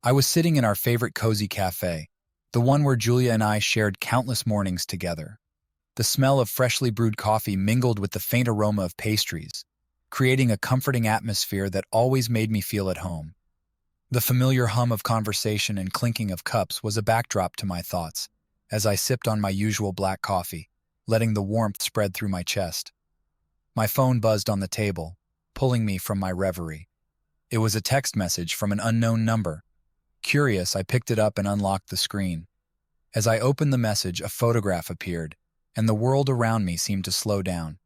I was sitting in our favorite cozy cafe, the one where Julia and I shared countless mornings together. The smell of freshly brewed coffee mingled with the faint aroma of pastries, creating a comforting atmosphere that always made me feel at home. The familiar hum of conversation and clinking of cups was a backdrop to my thoughts as I sipped on my usual black coffee, letting the warmth spread through my chest. My phone buzzed on the table, pulling me from my reverie. It was a text message from an unknown number. Curious, I picked it up and unlocked the screen. As I opened the message, a photograph appeared, and the world around me seemed to slow down.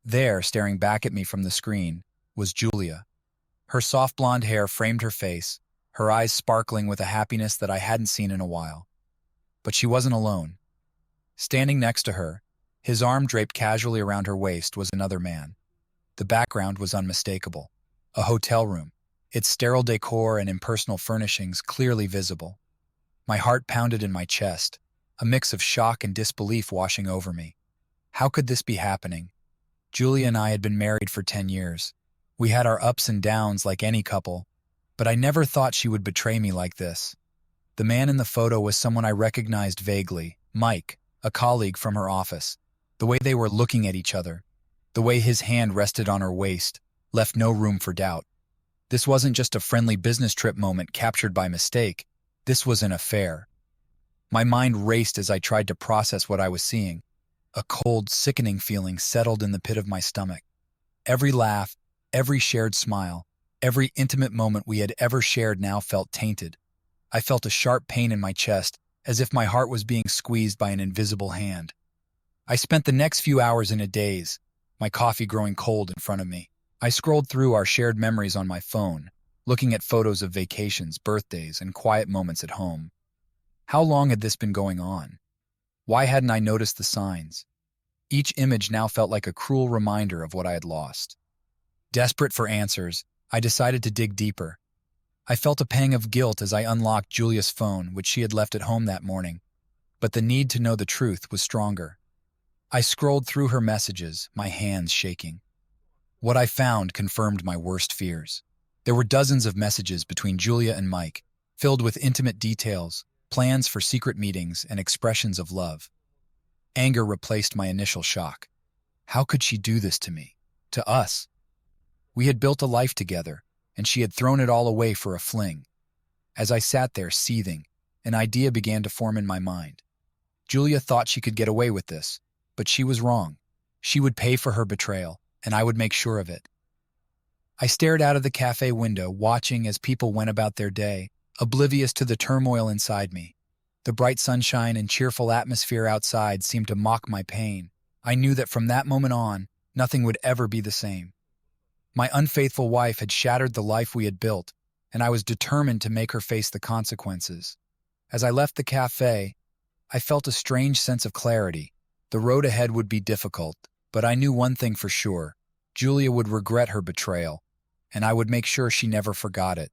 There, staring back at me from the screen, was Julia. Her soft blonde hair framed her face, her eyes sparkling with a happiness that I hadn't seen in a while. But she wasn't alone. Standing next to her, his arm draped casually around her waist, was another man. The background was unmistakable. A hotel room, its sterile decor and impersonal furnishings clearly visible. My heart pounded in my chest, a mix of shock and disbelief washing over me. How could this be happening? Julia and I had been married for 10 years. We had our ups and downs like any couple, but I never thought she would betray me like this. The man in the photo was someone I recognized vaguely, Mike, a colleague from her office. The way they were looking at each other, the way his hand rested on her waist, left no room for doubt. This wasn't just a friendly business trip moment captured by mistake. This was an affair. My mind raced as I tried to process what I was seeing. A cold, sickening feeling settled in the pit of my stomach. Every laugh, every shared smile, every intimate moment we had ever shared now felt tainted. I felt a sharp pain in my chest, as if my heart was being squeezed by an invisible hand. I spent the next few hours in a daze, my coffee growing cold in front of me. I scrolled through our shared memories on my phone, looking at photos of vacations, birthdays, and quiet moments at home. How long had this been going on? Why hadn't I noticed the signs? Each image now felt like a cruel reminder of what I had lost. Desperate for answers, I decided to dig deeper. I felt a pang of guilt as I unlocked Julia's phone, which she had left at home that morning, but the need to know the truth was stronger. I scrolled through her messages, my hands shaking. What I found confirmed my worst fears. There were dozens of messages between Julia and Mike, filled with intimate details, plans for secret meetings, and expressions of love. Anger replaced my initial shock. How could she do this to me? To us? We had built a life together, and she had thrown it all away for a fling. As I sat there seething, an idea began to form in my mind. Julia thought she could get away with this, but she was wrong. She would pay for her betrayal, and I would make sure of it. I stared out of the cafe window, watching as people went about their day, oblivious to the turmoil inside me. The bright sunshine and cheerful atmosphere outside seemed to mock my pain. I knew that from that moment on, nothing would ever be the same. My unfaithful wife had shattered the life we had built, and I was determined to make her face the consequences. As I left the cafe, I felt a strange sense of clarity. The road ahead would be difficult, but I knew one thing for sure. Julia would regret her betrayal, and I would make sure she never forgot it.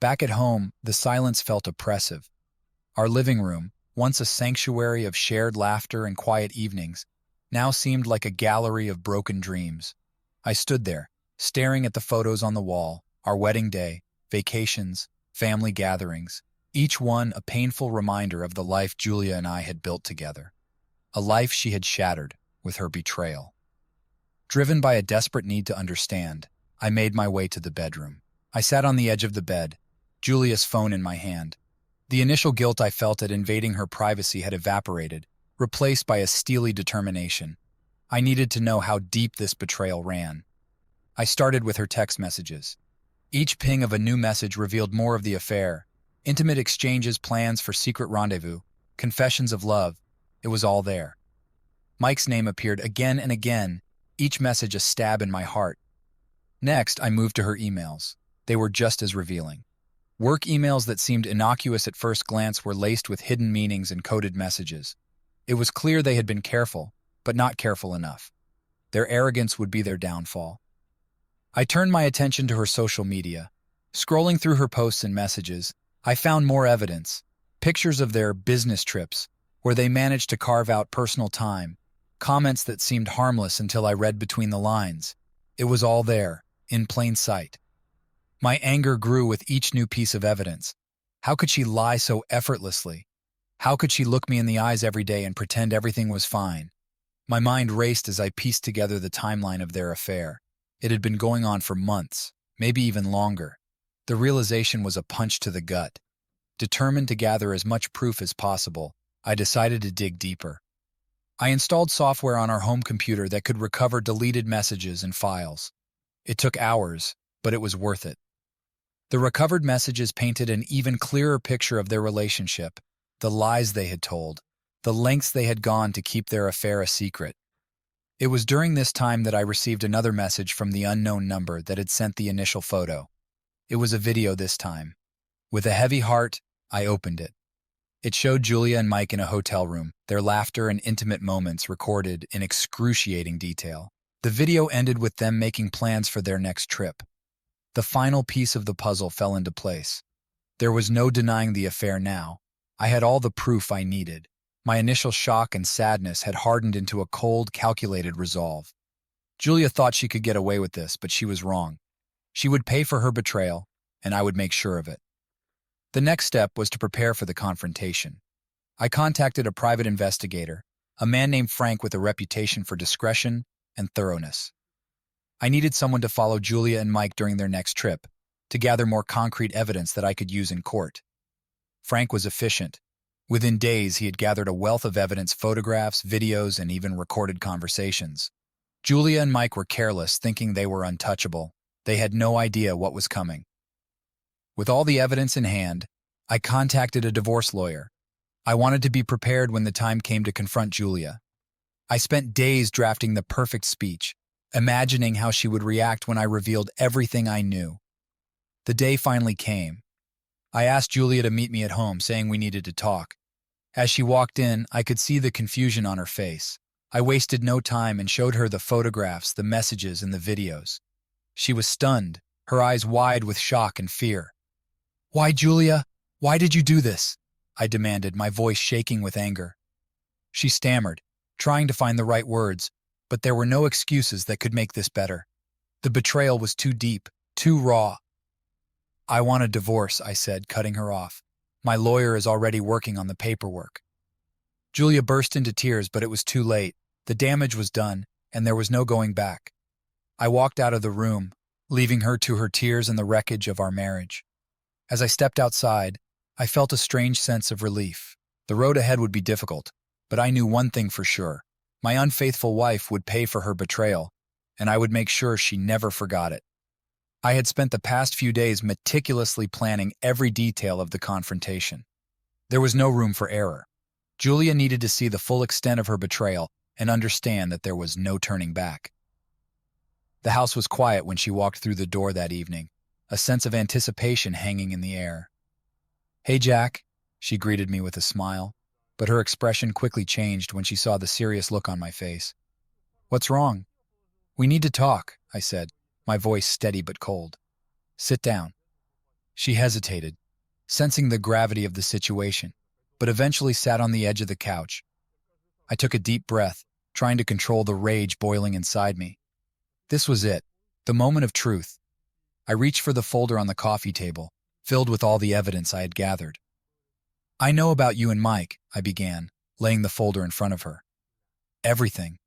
Back at home, the silence felt oppressive. Our living room, once a sanctuary of shared laughter and quiet evenings, now seemed like a gallery of broken dreams. I stood there, staring at the photos on the wall, our wedding day, vacations, family gatherings, each one a painful reminder of the life Julia and I had built together. A life she had shattered with her betrayal. Driven by a desperate need to understand, I made my way to the bedroom. I sat on the edge of the bed, Julia's phone in my hand. The initial guilt I felt at invading her privacy had evaporated, replaced by a steely determination. I needed to know how deep this betrayal ran. I started with her text messages. Each ping of a new message revealed more of the affair. Intimate exchanges, plans for secret rendezvous, confessions of love. It was all there. Mike's name appeared again and again, each message a stab in my heart. Next, I moved to her emails. They were just as revealing. Work emails that seemed innocuous at first glance were laced with hidden meanings and coded messages. It was clear they had been careful, but not careful enough. Their arrogance would be their downfall. I turned my attention to her social media. Scrolling through her posts and messages, I found more evidence. Pictures of their business trips, where they managed to carve out personal time. Comments that seemed harmless until I read between the lines. It was all there, in plain sight. My anger grew with each new piece of evidence. How could she lie so effortlessly? How could she look me in the eyes every day and pretend everything was fine? My mind raced as I pieced together the timeline of their affair. It had been going on for months, maybe even longer. The realization was a punch to the gut. Determined to gather as much proof as possible, I decided to dig deeper. I installed software on our home computer that could recover deleted messages and files. It took hours, but it was worth it. The recovered messages painted an even clearer picture of their relationship, the lies they had told, the lengths they had gone to keep their affair a secret. It was during this time that I received another message from the unknown number that had sent the initial photo. It was a video this time. With a heavy heart, I opened it. It showed Julia and Mike in a hotel room, their laughter and intimate moments recorded in excruciating detail. The video ended with them making plans for their next trip. The final piece of the puzzle fell into place. There was no denying the affair now. I had all the proof I needed. My initial shock and sadness had hardened into a cold, calculated resolve. Julia thought she could get away with this, but she was wrong. She would pay for her betrayal, and I would make sure of it. The next step was to prepare for the confrontation. I contacted a private investigator, a man named Frank with a reputation for discretion and thoroughness. I needed someone to follow Julia and Mike during their next trip, to gather more concrete evidence that I could use in court. Frank was efficient. Within days, he had gathered a wealth of evidence, photographs, videos, and even recorded conversations. Julia and Mike were careless, thinking they were untouchable. They had no idea what was coming. With all the evidence in hand, I contacted a divorce lawyer. I wanted to be prepared when the time came to confront Julia. I spent days drafting the perfect speech, imagining how she would react when I revealed everything I knew. The day finally came. I asked Julia to meet me at home, saying we needed to talk. As she walked in, I could see the confusion on her face. I wasted no time and showed her the photographs, the messages, and the videos. She was stunned, her eyes wide with shock and fear. "Why, Julia? Why did you do this?" I demanded, my voice shaking with anger. She stammered, trying to find the right words, but there were no excuses that could make this better. The betrayal was too deep, too raw. "I want a divorce," I said, cutting her off. "My lawyer is already working on the paperwork." Julia burst into tears, but it was too late. The damage was done, and there was no going back. I walked out of the room, leaving her to her tears and the wreckage of our marriage. As I stepped outside, I felt a strange sense of relief. The road ahead would be difficult, but I knew one thing for sure. My unfaithful wife would pay for her betrayal, and I would make sure she never forgot it. I had spent the past few days meticulously planning every detail of the confrontation. There was no room for error. Julia needed to see the full extent of her betrayal and understand that there was no turning back. The house was quiet when she walked through the door that evening, a sense of anticipation hanging in the air. "Hey, Jack," she greeted me with a smile, but her expression quickly changed when she saw the serious look on my face. "What's wrong?" "We need to talk," I said, my voice steady but cold. "Sit down." She hesitated, sensing the gravity of the situation, but eventually sat on the edge of the couch. I took a deep breath, trying to control the rage boiling inside me. This was it, the moment of truth. I reached for the folder on the coffee table, filled with all the evidence I had gathered. "I know about you and Mike," I began, laying the folder in front of her. "Everything."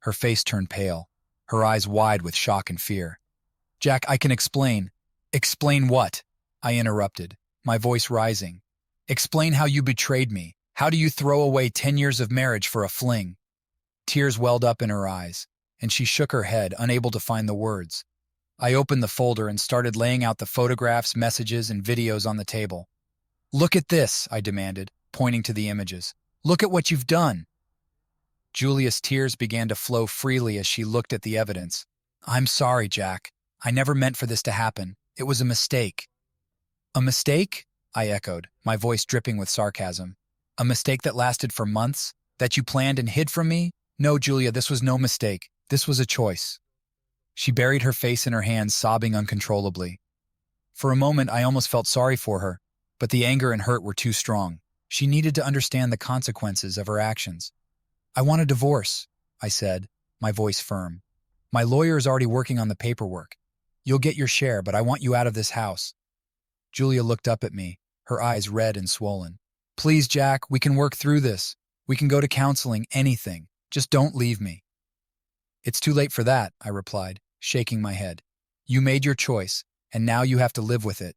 Her face turned pale, her eyes wide with shock and fear. "Jack, I can explain." "Explain what?" I interrupted, my voice rising. "Explain how you betrayed me. How do you throw away 10 years of marriage for a fling?" Tears welled up in her eyes, and she shook her head, unable to find the words. I opened the folder and started laying out the photographs, messages, and videos on the table. "Look at this," I demanded, pointing to the images. "Look at what you've done." Julia's tears began to flow freely as she looked at the evidence. "I'm sorry, Jack. I never meant for this to happen. It was a mistake." "A mistake?" I echoed, my voice dripping with sarcasm. "A mistake that lasted for months? That you planned and hid from me? No, Julia, this was no mistake. This was a choice." She buried her face in her hands, sobbing uncontrollably. For a moment, I almost felt sorry for her, but the anger and hurt were too strong. She needed to understand the consequences of her actions. "I want a divorce," I said, my voice firm. "My lawyer is already working on the paperwork. You'll get your share, but I want you out of this house. Julia looked up at me, her eyes red and swollen. Please, Jack, we can work through this. We can go to counseling, anything. Just don't leave me. It's too late for that, I replied, shaking my head. You made your choice, and now you have to live with it.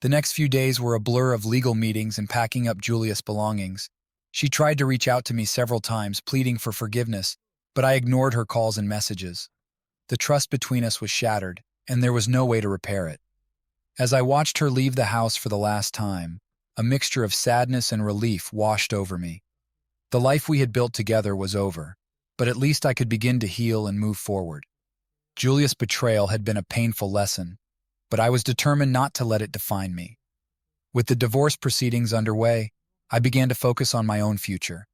The next few days were a blur of legal meetings and packing up Julia's belongings. She tried to reach out to me several times, pleading for forgiveness, but I ignored her calls and messages. The trust between us was shattered, and there was no way to repair it. As I watched her leave the house for the last time, a mixture of sadness and relief washed over me. The life we had built together was over, but at least I could begin to heal and move forward. Julia's betrayal had been a painful lesson, but I was determined not to let it define me. With the divorce proceedings underway, I began to focus on my own future.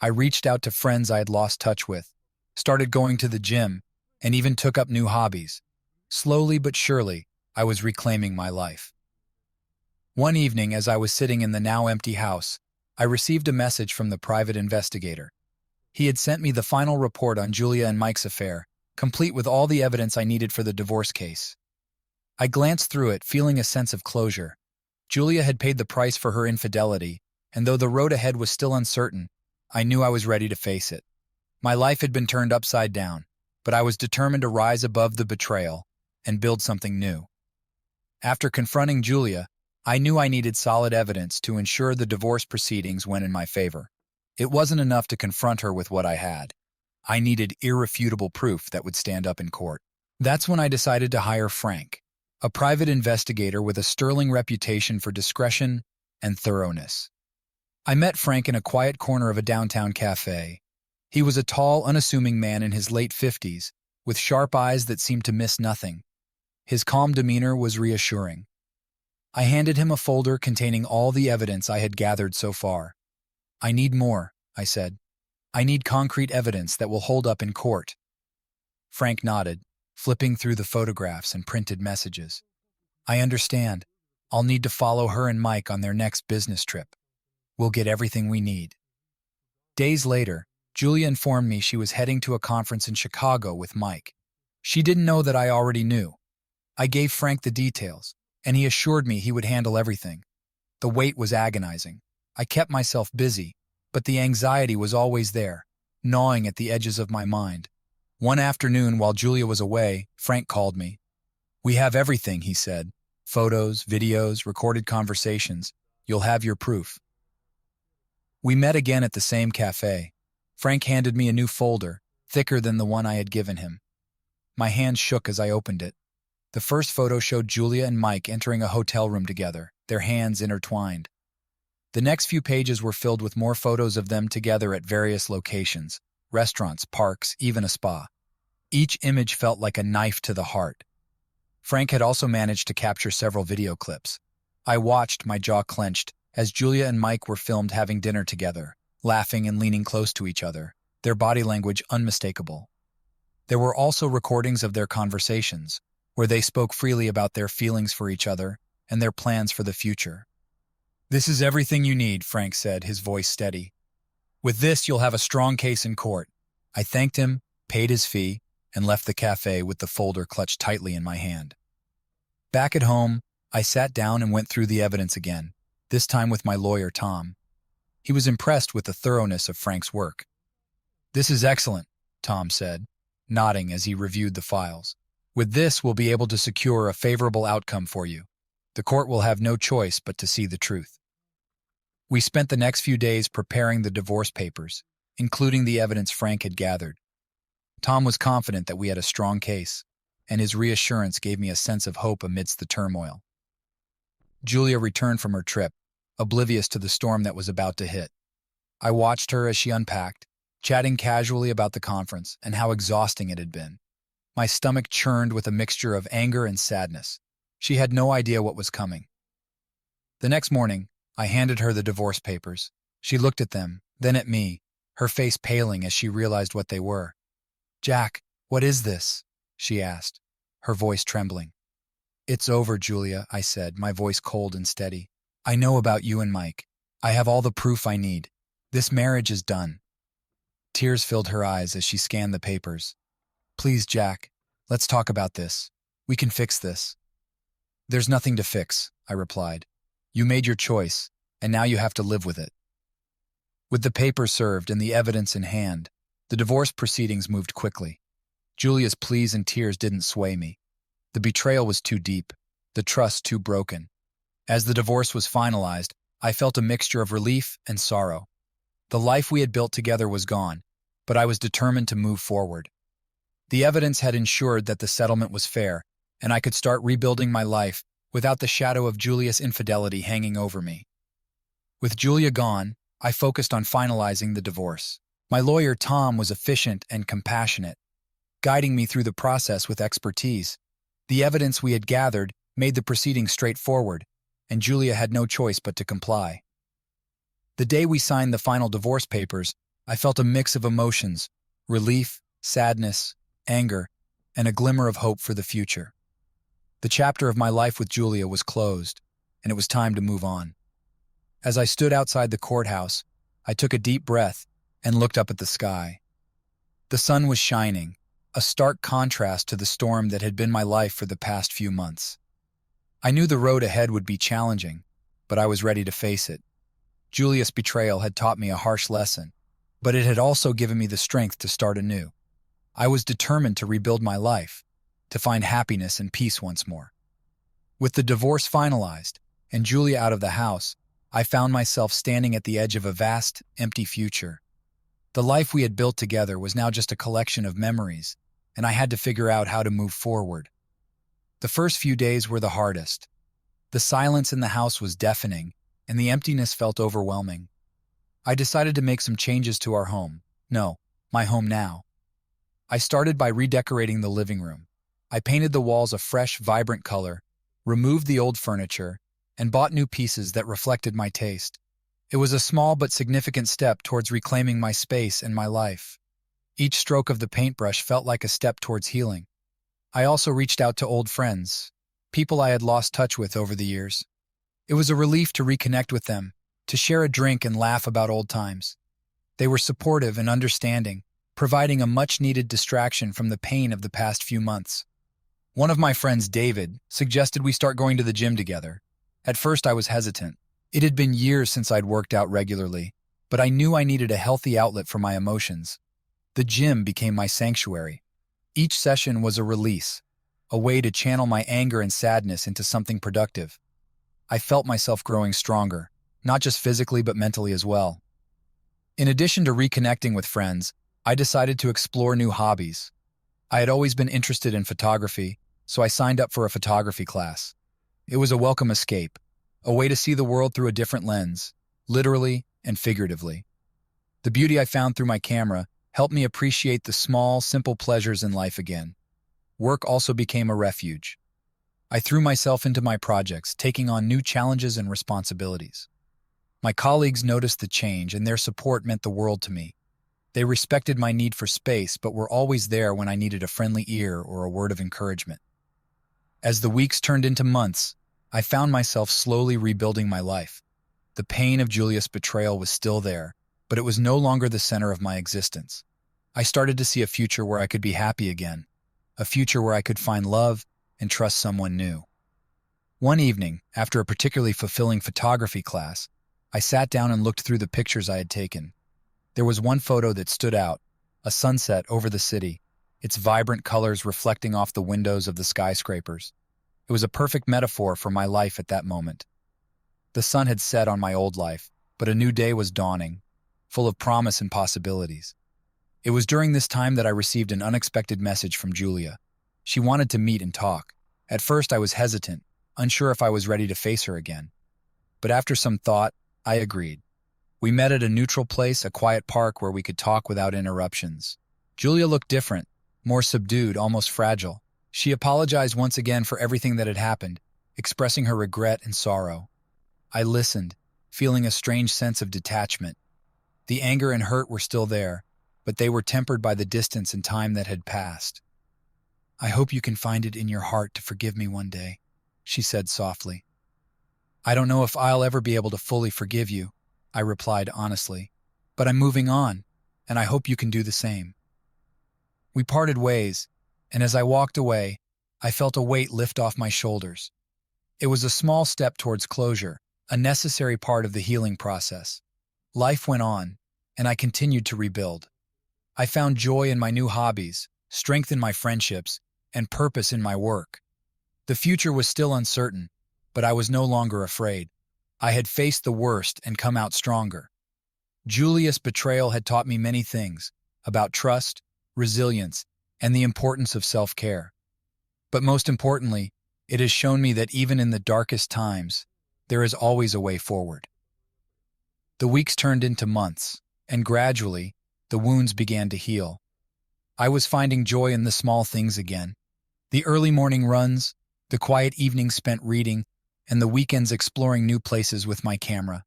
I reached out to friends I had lost touch with, started going to the gym, and even took up new hobbies. Slowly but surely, I was reclaiming my life. One evening, as I was sitting in the now empty house, I received a message from the private investigator. He had sent me the final report on Julia and Mike's affair, complete with all the evidence I needed for the divorce case. I glanced through it, feeling a sense of closure. Julia had paid the price for her infidelity, and though the road ahead was still uncertain, I knew I was ready to face it. My life had been turned upside down, but I was determined to rise above the betrayal and build something new. After confronting Julia, I knew I needed solid evidence to ensure the divorce proceedings went in my favor. It wasn't enough to confront her with what I had. I needed irrefutable proof that would stand up in court. That's when I decided to hire Frank, a private investigator with a sterling reputation for discretion and thoroughness. I met Frank in a quiet corner of a downtown cafe. He was a tall, unassuming man in his late 50s, with sharp eyes that seemed to miss nothing. His calm demeanor was reassuring. I handed him a folder containing all the evidence I had gathered so far. I need more, I said. I need concrete evidence that will hold up in court. Frank nodded, flipping through the photographs and printed messages. I understand. I'll need to follow her and Mike on their next business trip. We'll get everything we need. Days later, Julia informed me she was heading to a conference in Chicago with Mike. She didn't know that I already knew. I gave Frank the details, and he assured me he would handle everything. The wait was agonizing. I kept myself busy, but the anxiety was always there, gnawing at the edges of my mind. One afternoon, while Julia was away, Frank called me. We have everything, he said. Photos, videos, recorded conversations. You'll have your proof. We met again at the same cafe. Frank handed me a new folder, thicker than the one I had given him. My hand shook as I opened it. The first photo showed Julia and Mike entering a hotel room together, their hands intertwined. The next few pages were filled with more photos of them together at various locations, restaurants, parks, even a spa. Each image felt like a knife to the heart. Frank had also managed to capture several video clips. I watched, my jaw clenched, as Julia and Mike were filmed having dinner together, laughing and leaning close to each other, their body language unmistakable. There were also recordings of their conversations, where they spoke freely about their feelings for each other and their plans for the future. This is everything you need, Frank said, his voice steady. With this, you'll have a strong case in court. I thanked him, paid his fee, and left the cafe with the folder clutched tightly in my hand. Back at home, I sat down and went through the evidence again, this time with my lawyer, Tom. He was impressed with the thoroughness of Frank's work. This is excellent, Tom said, nodding as he reviewed the files. With this, we'll be able to secure a favorable outcome for you. The court will have no choice but to see the truth. We spent the next few days preparing the divorce papers, including the evidence Frank had gathered. Tom was confident that we had a strong case, and his reassurance gave me a sense of hope amidst the turmoil. Julia returned from her trip, oblivious to the storm that was about to hit. I watched her as she unpacked, chatting casually about the conference and how exhausting it had been. My stomach churned with a mixture of anger and sadness. She had no idea what was coming. The next morning, I handed her the divorce papers. She looked at them, then at me, her face paling as she realized what they were. Jack, what is this? She asked, her voice trembling. It's over, Julia, I said, my voice cold and steady. I know about you and Mike. I have all the proof I need. This marriage is done. Tears filled her eyes as she scanned the papers. Please, Jack, let's talk about this. We can fix this. There's nothing to fix, I replied. You made your choice, and now you have to live with it. With the papers served and the evidence in hand, the divorce proceedings moved quickly. Julia's pleas and tears didn't sway me. The betrayal was too deep, the trust too broken. As the divorce was finalized, I felt a mixture of relief and sorrow. The life we had built together was gone, but I was determined to move forward. The evidence had ensured that the settlement was fair, and I could start rebuilding my life without the shadow of Julia's infidelity hanging over me. With Julia gone, I focused on finalizing the divorce. My lawyer, Tom, was efficient and compassionate, guiding me through the process with expertise. The evidence we had gathered made the proceedings straightforward, and Julia had no choice but to comply. The day we signed the final divorce papers, I felt a mix of emotions: relief, sadness, anger, and a glimmer of hope for the future. The chapter of my life with Julia was closed, and it was time to move on. As I stood outside the courthouse, I took a deep breath and looked up at the sky. The sun was shining, a stark contrast to the storm that had been my life for the past few months. I knew the road ahead would be challenging, but I was ready to face it. Julia's betrayal had taught me a harsh lesson, but it had also given me the strength to start anew. I was determined to rebuild my life, to find happiness and peace once more. With the divorce finalized and Julia out of the house, I found myself standing at the edge of a vast, empty future. The life we had built together was now just a collection of memories, and I had to figure out how to move forward. The first few days were the hardest. The silence in the house was deafening, and the emptiness felt overwhelming. I decided to make some changes to our home. No, my home now. I started by redecorating the living room. I painted the walls a fresh, vibrant color, removed the old furniture, and bought new pieces that reflected my taste. It was a small but significant step towards reclaiming my space and my life. Each stroke of the paintbrush felt like a step towards healing. I also reached out to old friends, people I had lost touch with over the years. It was a relief to reconnect with them, to share a drink and laugh about old times. They were supportive and understanding, providing a much-needed distraction from the pain of the past few months. One of my friends, David, suggested we start going to the gym together. At first, I was hesitant. It had been years since I'd worked out regularly, but I knew I needed a healthy outlet for my emotions. The gym became my sanctuary. Each session was a release, a way to channel my anger and sadness into something productive. I felt myself growing stronger, not just physically but mentally as well. In addition to reconnecting with friends, I decided to explore new hobbies. I had always been interested in photography, so I signed up for a photography class. It was a welcome escape, a way to see the world through a different lens, literally and figuratively. The beauty I found through my camera helped me appreciate the small, simple pleasures in life again. Work also became a refuge. I threw myself into my projects, taking on new challenges and responsibilities. My colleagues noticed the change, and their support meant the world to me. They respected my need for space, but were always there when I needed a friendly ear or a word of encouragement. As the weeks turned into months, I found myself slowly rebuilding my life. The pain of Julia's betrayal was still there, but it was no longer the center of my existence. I started to see a future where I could be happy again, a future where I could find love and trust someone new. One evening, after a particularly fulfilling photography class, I sat down and looked through the pictures I had taken. There was one photo that stood out, a sunset over the city, its vibrant colors reflecting off the windows of the skyscrapers. It was a perfect metaphor for my life at that moment. The sun had set on my old life, but a new day was dawning, full of promise and possibilities. It was during this time that I received an unexpected message from Julia. She wanted to meet and talk. At first I was hesitant, unsure if I was ready to face her again. But after some thought, I agreed. We met at a neutral place, a quiet park where we could talk without interruptions. Julia looked different, more subdued, almost fragile. She apologized once again for everything that had happened, expressing her regret and sorrow. I listened, feeling a strange sense of detachment. The anger and hurt were still there, but they were tempered by the distance and time that had passed. "I hope you can find it in your heart to forgive me one day," she said softly. "I don't know if I'll ever be able to fully forgive you," I replied honestly, "but I'm moving on, and I hope you can do the same." We parted ways, and as I walked away, I felt a weight lift off my shoulders. It was a small step towards closure, a necessary part of the healing process. Life went on, and I continued to rebuild. I found joy in my new hobbies, strength in my friendships, and purpose in my work. The future was still uncertain, but I was no longer afraid. I had faced the worst and come out stronger. Julia's betrayal had taught me many things about trust, resilience, and the importance of self-care. But most importantly, it has shown me that even in the darkest times, there is always a way forward. The weeks turned into months, and gradually, the wounds began to heal. I was finding joy in the small things again. The early morning runs, the quiet evenings spent reading, and the weekends exploring new places with my camera.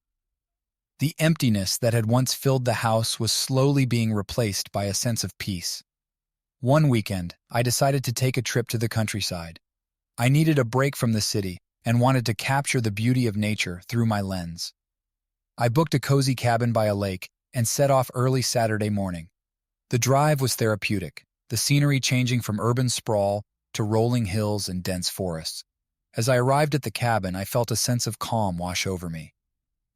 The emptiness that had once filled the house was slowly being replaced by a sense of peace. One weekend, I decided to take a trip to the countryside. I needed a break from the city and wanted to capture the beauty of nature through my lens. I booked a cozy cabin by a lake and set off early Saturday morning. The drive was therapeutic, the scenery changing from urban sprawl to rolling hills and dense forests. As I arrived at the cabin, I felt a sense of calm wash over me.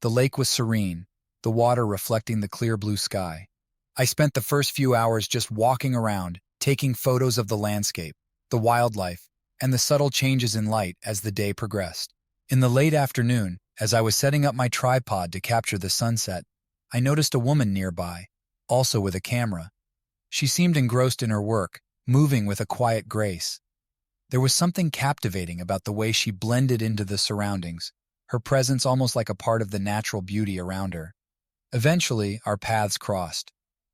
The lake was serene, the water reflecting the clear blue sky. I spent the first few hours just walking around, taking photos of the landscape, the wildlife, and the subtle changes in light as the day progressed. In the late afternoon, as I was setting up my tripod to capture the sunset, I noticed a woman nearby, also with a camera. She seemed engrossed in her work, moving with a quiet grace. There was something captivating about the way she blended into the surroundings, her presence almost like a part of the natural beauty around her. Eventually, our paths crossed.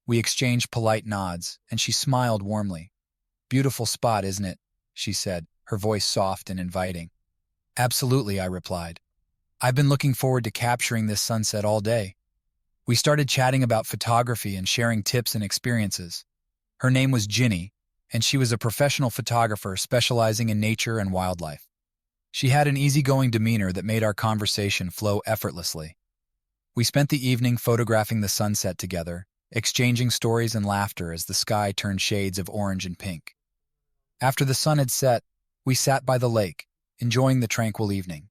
We exchanged polite nods, and she smiled warmly. "Beautiful spot, isn't it?" she said, her voice soft and inviting. "Absolutely," I replied. "I've been looking forward to capturing this sunset all day." We started chatting about photography and sharing tips and experiences. Her name was Ginny, and she was a professional photographer specializing in nature and wildlife. She had an easygoing demeanor that made our conversation flow effortlessly. We spent the evening photographing the sunset together, exchanging stories and laughter as the sky turned shades of orange and pink. After the sun had set, we sat by the lake, enjoying the tranquil evening.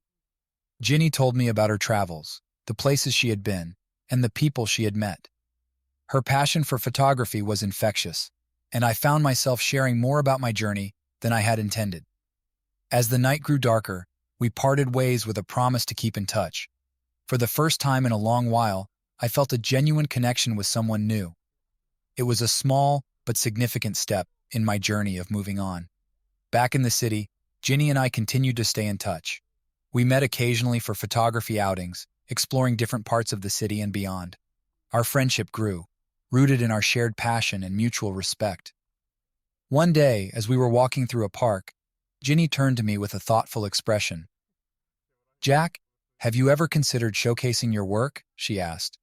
Ginny told me about her travels, the places she had been, and the people she had met. Her passion for photography was infectious, and I found myself sharing more about my journey than I had intended. As the night grew darker, we parted ways with a promise to keep in touch. For the first time in a long while, I felt a genuine connection with someone new. It was a small but significant step in my journey of moving on. Back in the city, Ginny and I continued to stay in touch. We met occasionally for photography outings, exploring different parts of the city and beyond. Our friendship grew, rooted in our shared passion and mutual respect. One day, as we were walking through a park, Ginny turned to me with a thoughtful expression. "Jack, have you ever considered showcasing your work?" she asked.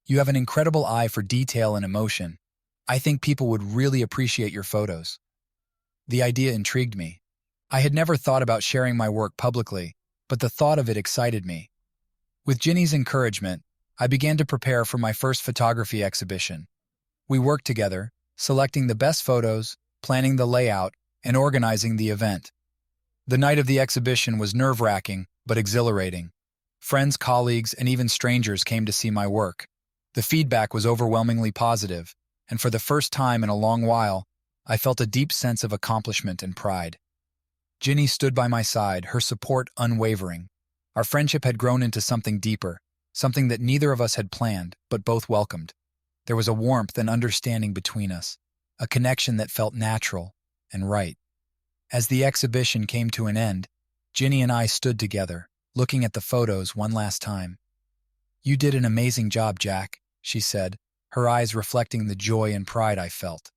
"You have an incredible eye for detail and emotion. I think people would really appreciate your photos." The idea intrigued me. I had never thought about sharing my work publicly, but the thought of it excited me. With Ginny's encouragement, I began to prepare for my first photography exhibition. We worked together, selecting the best photos, planning the layout, and organizing the event. The night of the exhibition was nerve-wracking, but exhilarating. Friends, colleagues, and even strangers came to see my work. The feedback was overwhelmingly positive, and for the first time in a long while, I felt a deep sense of accomplishment and pride. Ginny stood by my side, her support unwavering. Our friendship had grown into something deeper, something that neither of us had planned, but both welcomed. There was a warmth and understanding between us, a connection that felt natural and right. As the exhibition came to an end, Ginny and I stood together, looking at the photos one last time. "You did an amazing job, Jack," she said, her eyes reflecting the joy and pride I felt.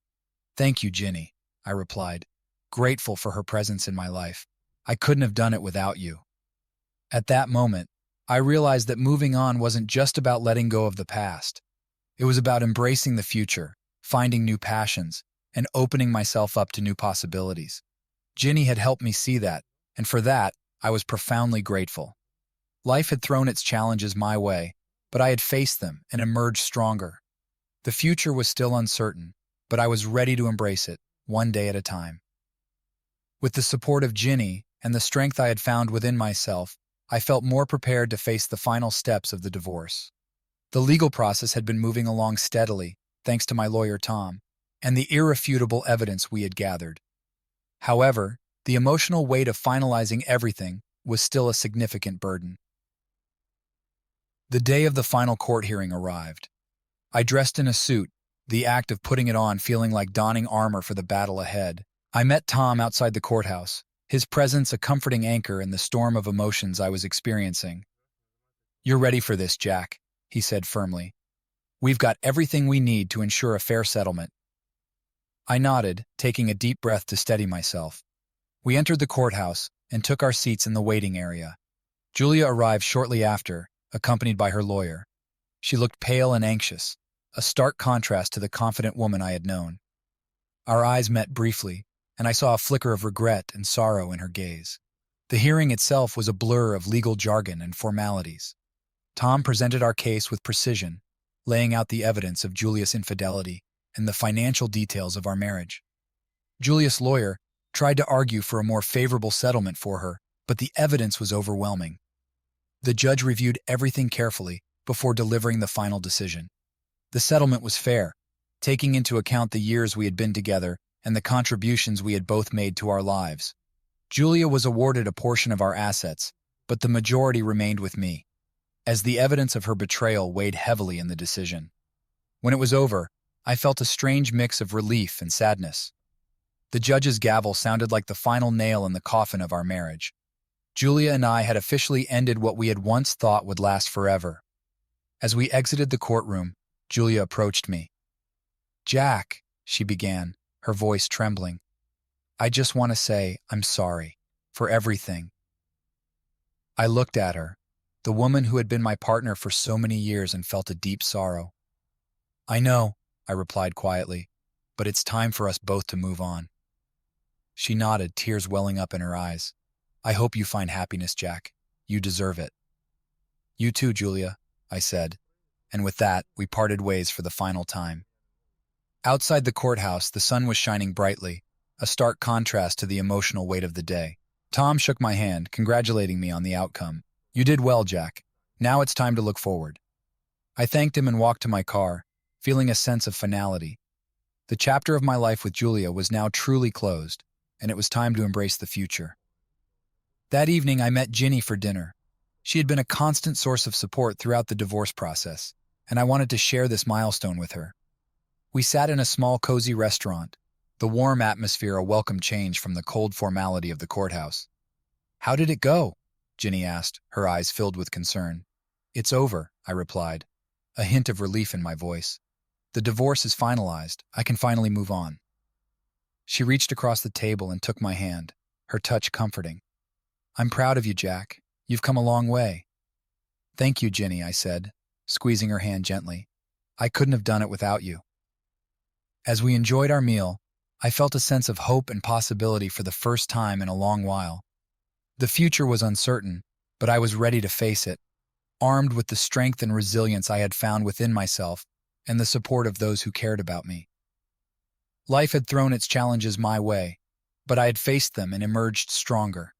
"Thank you, Ginny," I replied, grateful for her presence in my life. "I couldn't have done it without you." At that moment, I realized that moving on wasn't just about letting go of the past. It was about embracing the future, finding new passions, and opening myself up to new possibilities. Ginny had helped me see that, and for that, I was profoundly grateful. Life had thrown its challenges my way, but I had faced them and emerged stronger. The future was still uncertain, but I was ready to embrace it, one day at a time. With the support of Ginny and the strength I had found within myself, I felt more prepared to face the final steps of the divorce. The legal process had been moving along steadily, thanks to my lawyer Tom, and the irrefutable evidence we had gathered. However, the emotional weight of finalizing everything was still a significant burden. The day of the final court hearing arrived. I dressed in a suit, the act of putting it on feeling like donning armor for the battle ahead. I met Tom outside the courthouse, his presence a comforting anchor in the storm of emotions I was experiencing. "You're ready for this, Jack," he said firmly. "We've got everything we need to ensure a fair settlement." I nodded, taking a deep breath to steady myself. We entered the courthouse and took our seats in the waiting area. Julia arrived shortly after, accompanied by her lawyer. She looked pale and anxious, a stark contrast to the confident woman I had known. Our eyes met briefly, and I saw a flicker of regret and sorrow in her gaze. The hearing itself was a blur of legal jargon and formalities. Tom presented our case with precision, laying out the evidence of Julia's infidelity and the financial details of our marriage. Julia's lawyer tried to argue for a more favorable settlement for her, but the evidence was overwhelming. The judge reviewed everything carefully before delivering the final decision. The settlement was fair, taking into account the years we had been together and the contributions we had both made to our lives. Julia was awarded a portion of our assets, but the majority remained with me, as the evidence of her betrayal weighed heavily in the decision. When it was over, I felt a strange mix of relief and sadness. The judge's gavel sounded like the final nail in the coffin of our marriage. Julia and I had officially ended what we had once thought would last forever. As we exited the courtroom, Julia approached me. "Jack," she began, her voice trembling, "I just want to say I'm sorry for everything." I looked at her, the woman who had been my partner for so many years, and felt a deep sorrow. "I know," I replied quietly, "but it's time for us both to move on." She nodded, tears welling up in her eyes. "I hope you find happiness, Jack. You deserve it." "You too, Julia," I said, and with that, we parted ways for the final time. Outside the courthouse, the sun was shining brightly, a stark contrast to the emotional weight of the day. Tom shook my hand, congratulating me on the outcome. "You did well, Jack. Now it's time to look forward." I thanked him and walked to my car, feeling a sense of finality. The chapter of my life with Julia was now truly closed, and it was time to embrace the future. That evening, I met Ginny for dinner. She had been a constant source of support throughout the divorce process, and I wanted to share this milestone with her. We sat in a small, cozy restaurant, the warm atmosphere a welcome change from the cold formality of the courthouse. "How did it go?" Ginny asked, her eyes filled with concern. "It's over," I replied, a hint of relief in my voice. "The divorce is finalized. I can finally move on." She reached across the table and took my hand, her touch comforting. "I'm proud of you, Jack. You've come a long way." "Thank you, Ginny," I said, squeezing her hand gently. "I couldn't have done it without you." As we enjoyed our meal, I felt a sense of hope and possibility for the first time in a long while. The future was uncertain, but I was ready to face it, armed with the strength and resilience I had found within myself and the support of those who cared about me. Life had thrown its challenges my way, but I had faced them and emerged stronger.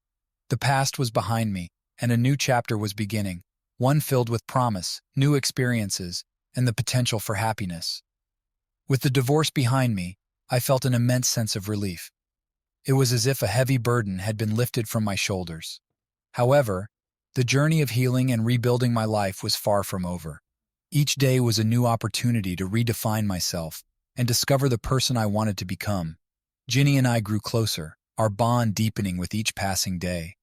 The past was behind me, and a new chapter was beginning, one filled with promise, new experiences, and the potential for happiness. With the divorce behind me, I felt an immense sense of relief. It was as if a heavy burden had been lifted from my shoulders. However, the journey of healing and rebuilding my life was far from over. Each day was a new opportunity to redefine myself and discover the person I wanted to become. Ginny and I grew closer, our bond deepening with each passing day.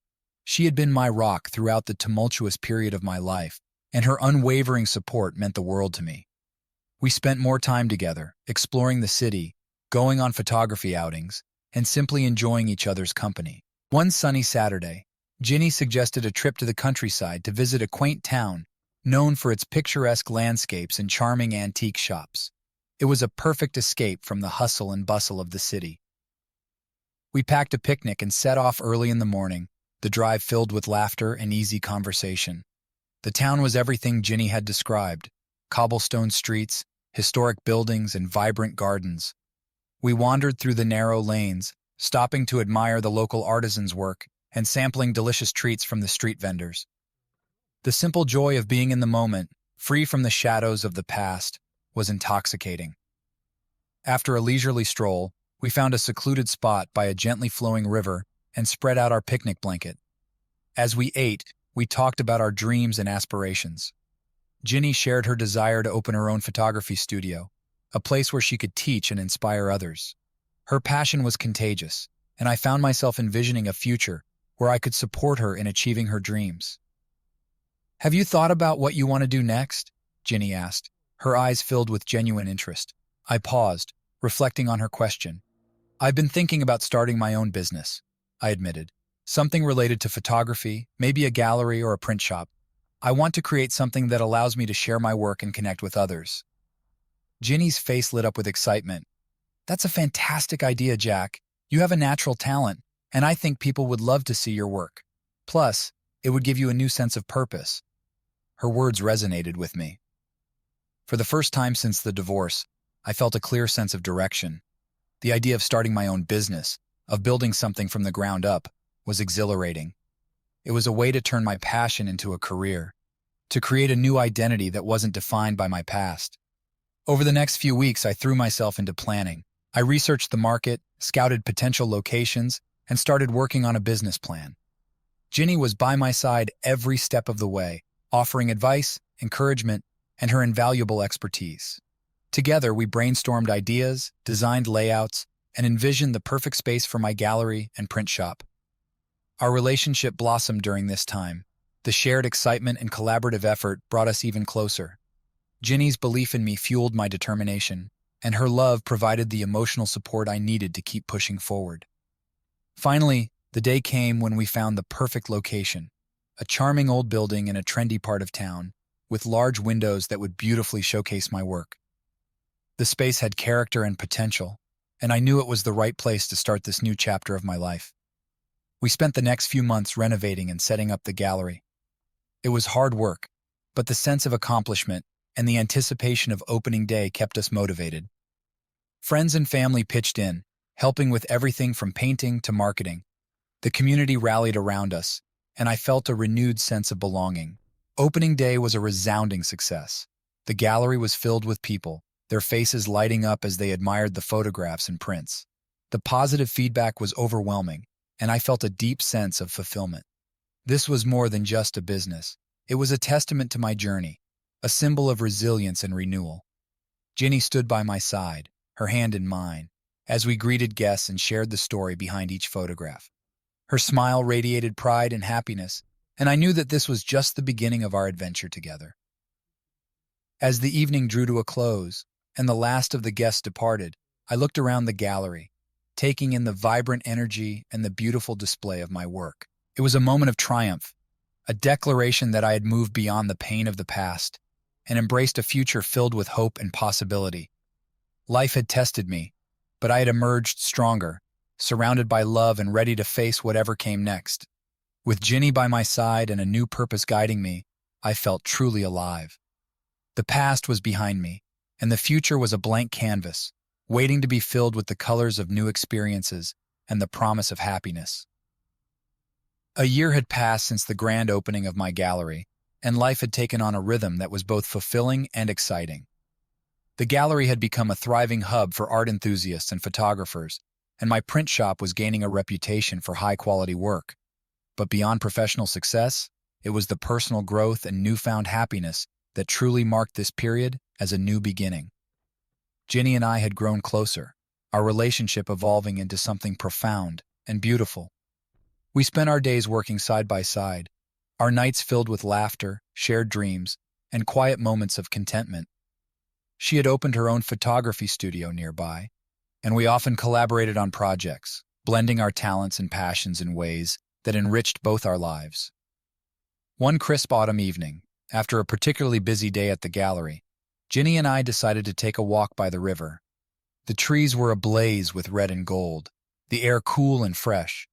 She had been my rock throughout the tumultuous period of my life, and her unwavering support meant the world to me. We spent more time together, exploring the city, going on photography outings, and simply enjoying each other's company. One sunny Saturday, Ginny suggested a trip to the countryside to visit a quaint town known for its picturesque landscapes and charming antique shops. It was a perfect escape from the hustle and bustle of the city. We packed a picnic and set off early in the morning, the drive filled with laughter and easy conversation. The town was everything Ginny had described: cobblestone streets, historic buildings, and vibrant gardens. We wandered through the narrow lanes, stopping to admire the local artisans' work and sampling delicious treats from the street vendors. The simple joy of being in the moment, free from the shadows of the past, was intoxicating. After a leisurely stroll, we found a secluded spot by a gently flowing river and spread out our picnic blanket. As we ate, we talked about our dreams and aspirations. Ginny shared her desire to open her own photography studio, a place where she could teach and inspire others. Her passion was contagious, and I found myself envisioning a future where I could support her in achieving her dreams. "Have you thought about what you want to do next?" Ginny asked, her eyes filled with genuine interest. I paused, reflecting on her question. "I've been thinking about starting my own business," I admitted. "Something related to photography, maybe a gallery or a print shop. I want to create something that allows me to share my work and connect with others." Ginny's face lit up with excitement. "That's a fantastic idea, Jack. You have a natural talent, and I think people would love to see your work. Plus, it would give you a new sense of purpose." Her words resonated with me. For the first time since the divorce, I felt a clear sense of direction. The idea of starting my own business, of building something from the ground up, was exhilarating. It was a way to turn my passion into a career, to create a new identity that wasn't defined by my past. Over the next few weeks, I threw myself into planning. I researched the market, scouted potential locations, and started working on a business plan. Ginny was by my side every step of the way, offering advice, encouragement, and her invaluable expertise. Together, we brainstormed ideas, designed layouts, and envisioned the perfect space for my gallery and print shop. Our relationship blossomed during this time. The shared excitement and collaborative effort brought us even closer. Ginny's belief in me fueled my determination, and her love provided the emotional support I needed to keep pushing forward. Finally, the day came when we found the perfect location, a charming old building in a trendy part of town, with large windows that would beautifully showcase my work. The space had character and potential, and I knew it was the right place to start this new chapter of my life. We spent the next few months renovating and setting up the gallery. It was hard work, but the sense of accomplishment and the anticipation of opening day kept us motivated. Friends and family pitched in, helping with everything from painting to marketing. The community rallied around us, and I felt a renewed sense of belonging. Opening day was a resounding success. The gallery was filled with people, their faces lighting up as they admired the photographs and prints. The positive feedback was overwhelming, and I felt a deep sense of fulfillment. This was more than just a business. It was a testament to my journey, a symbol of resilience and renewal. Ginny stood by my side, her hand in mine, as we greeted guests and shared the story behind each photograph. Her smile radiated pride and happiness, and I knew that this was just the beginning of our adventure together. As the evening drew to a close, and the last of the guests departed, I looked around the gallery, taking in the vibrant energy and the beautiful display of my work. It was a moment of triumph, a declaration that I had moved beyond the pain of the past and embraced a future filled with hope and possibility. Life had tested me, but I had emerged stronger, surrounded by love and ready to face whatever came next. With Ginny by my side and a new purpose guiding me, I felt truly alive. The past was behind me, and the future was a blank canvas, waiting to be filled with the colors of new experiences and the promise of happiness. A year had passed since the grand opening of my gallery, and life had taken on a rhythm that was both fulfilling and exciting. The gallery had become a thriving hub for art enthusiasts and photographers, and my print shop was gaining a reputation for high-quality work. But beyond professional success, it was the personal growth and newfound happiness that truly marked this period as a new beginning. Ginny and I had grown closer, our relationship evolving into something profound and beautiful. We spent our days working side by side, our nights filled with laughter, shared dreams, and quiet moments of contentment. She had opened her own photography studio nearby, and we often collaborated on projects, blending our talents and passions in ways that enriched both our lives. One crisp autumn evening, after a particularly busy day at the gallery, Ginny and I decided to take a walk by the river. The trees were ablaze with red and gold, the air cool and fresh.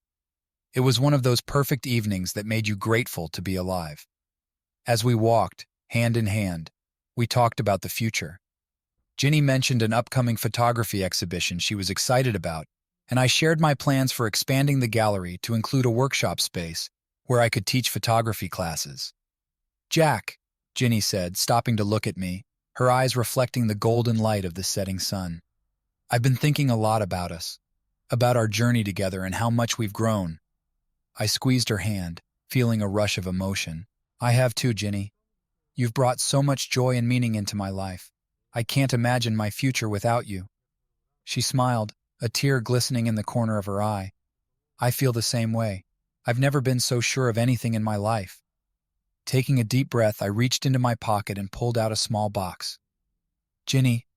It was one of those perfect evenings that made you grateful to be alive. As we walked, hand in hand, we talked about the future. Ginny mentioned an upcoming photography exhibition she was excited about, and I shared my plans for expanding the gallery to include a workshop space where I could teach photography classes. "Jack," Ginny said, stopping to look at me, her eyes reflecting the golden light of the setting sun. "I've been thinking a lot about us, about our journey together and how much we've grown." I squeezed her hand, feeling a rush of emotion. "I have too, Ginny. You've brought so much joy and meaning into my life. I can't imagine my future without you." She smiled, a tear glistening in the corner of her eye. "I feel the same way. I've never been so sure of anything in my life." Taking a deep breath, I reached into my pocket and pulled out a small box. "Ginny,"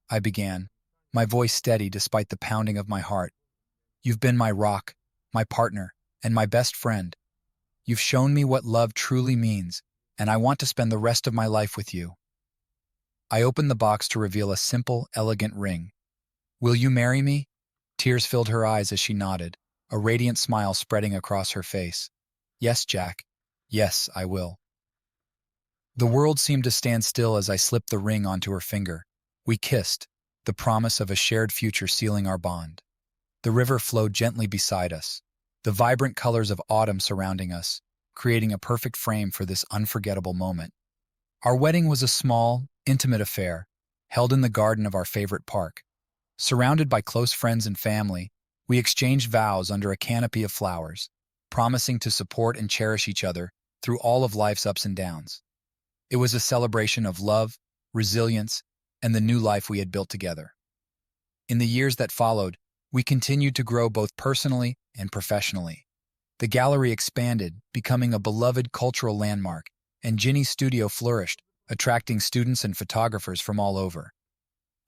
I began, my voice steady despite the pounding of my heart. "You've been my rock, my partner, and my best friend. You've shown me what love truly means, and I want to spend the rest of my life with you." I opened the box to reveal a simple, elegant ring. "Will you marry me?" Tears filled her eyes as she nodded, a radiant smile spreading across her face. "Yes, Jack. Yes, I will." The world seemed to stand still as I slipped the ring onto her finger. We kissed, the promise of a shared future sealing our bond. The river flowed gently beside us, the vibrant colors of autumn surrounding us, creating a perfect frame for this unforgettable moment. Our wedding was a small, intimate affair, held in the garden of our favorite park. Surrounded by close friends and family, we exchanged vows under a canopy of flowers, promising to support and cherish each other through all of life's ups and downs. It was a celebration of love, resilience, and the new life we had built together. In the years that followed, we continued to grow both personally and professionally. The gallery expanded, becoming a beloved cultural landmark, and Ginny's studio flourished, attracting students and photographers from all over.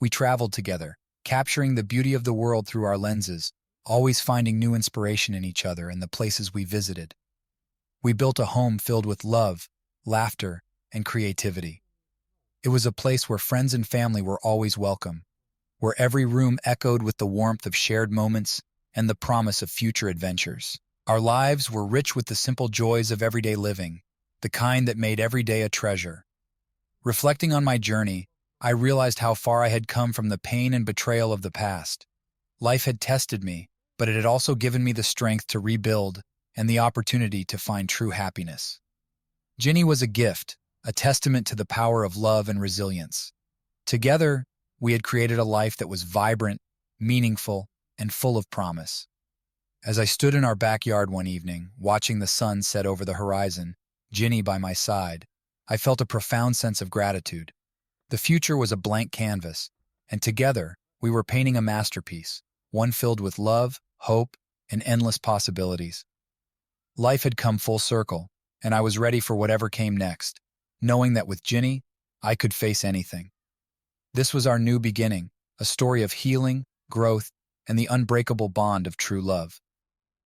We traveled together, capturing the beauty of the world through our lenses, always finding new inspiration in each other and the places we visited. We built a home filled with love, laughter, and creativity. It was a place where friends and family were always welcome, where every room echoed with the warmth of shared moments and the promise of future adventures. Our lives were rich with the simple joys of everyday living, the kind that made every day a treasure. Reflecting on my journey, I realized how far I had come from the pain and betrayal of the past. Life had tested me, but it had also given me the strength to rebuild and the opportunity to find true happiness. Ginny was a gift, a testament to the power of love and resilience. Together, we had created a life that was vibrant, meaningful, and full of promise. As I stood in our backyard one evening, watching the sun set over the horizon, Ginny by my side, I felt a profound sense of gratitude. The future was a blank canvas, and together we were painting a masterpiece, one filled with love, hope, and endless possibilities. Life had come full circle, and I was ready for whatever came next, knowing that with Ginny, I could face anything. This was our new beginning, a story of healing, growth, and the unbreakable bond of true love.